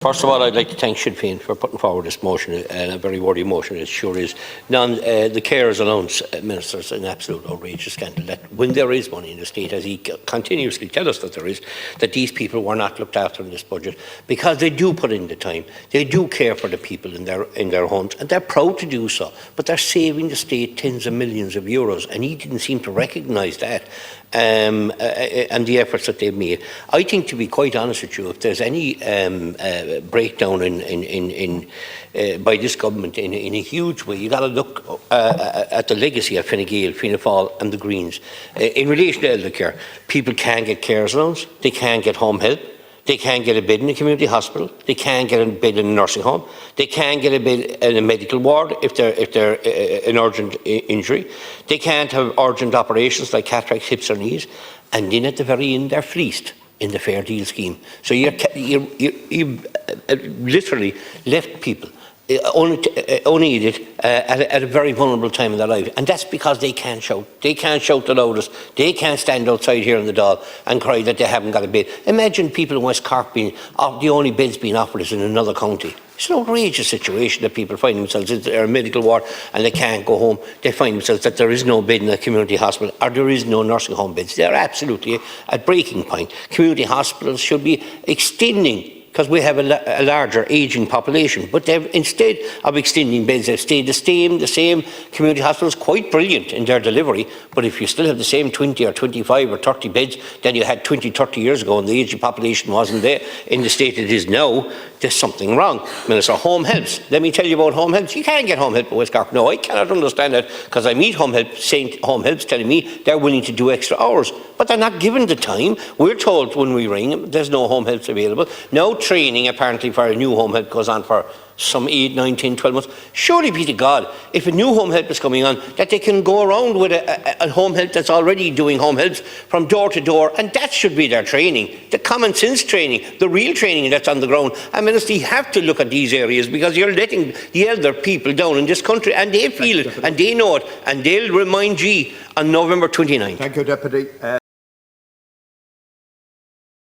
First of all, I'd like to thank Sinn Féin for putting forward this motion, and a very worthy motion it sure is. The carers allowance, Minister, is an absolute outrageous scandal that when there is money in the state, as he continuously tells us that there is, that these people were not looked after in this budget, because they do put in the time, they do care for the people in their homes, and they're proud to do so, but they're saving the state tens of millions of euros, and he didn't seem to recognise that. And the efforts that they've made. I think, to be quite honest with you, if there's any breakdown by this government in a huge way, you've got to look at the legacy of Fine Gael, Fianna Fáil and the Greens. In relation to elder care, people can't get carers allowance, they can't get home help, they can't get a bed in a community hospital, they can't get a bed in a nursing home, they can't get a bed in a medical ward if they're an urgent injury, they can't have urgent operations like cataracts, hips or knees, and then at the very end they're fleeced in the Fair Deal scheme. So you literally left people only needed at a very vulnerable time in their life, and that's because they can't shout. They can't shout the loudest. They can't stand outside here in the Dáil and cry that they haven't got a bed. Imagine people in West Cork being the only beds being offered is in another county. It's an outrageous situation that people find themselves in a medical ward and they can't go home. They find themselves that there is no bed in a community hospital or there is no nursing home beds. They're absolutely at breaking point. Community hospitals should be extending, because we have a larger ageing population, but instead of extending beds, they've stayed the same community hospitals, quite brilliant in their delivery, but if you still have the same 20 or 25 or 30 beds that you had 20, 30 years ago and the ageing population wasn't there in the state it is now, there's something wrong. Minister, home helps. Let me tell you about home helps. You can't get home help in West Cork. No, I cannot understand that, because I meet home help saying home helps telling me they're willing to do extra hours, but they're not given the time. We're told when we ring there's no home helps available. No training apparently for a new home help goes on for some 8, 9, 10, 12 months. Surely be to God, if a new home help is coming on, that they can go around with a home help that's already doing home helps from door to door, and that should be their training, the common sense training, the real training that's on the ground. And Minister, you have to look at these areas, because you're letting the elder people down in this country, and they feel it, and they know it, and they'll remind you on November 29th. Thank you, Deputy.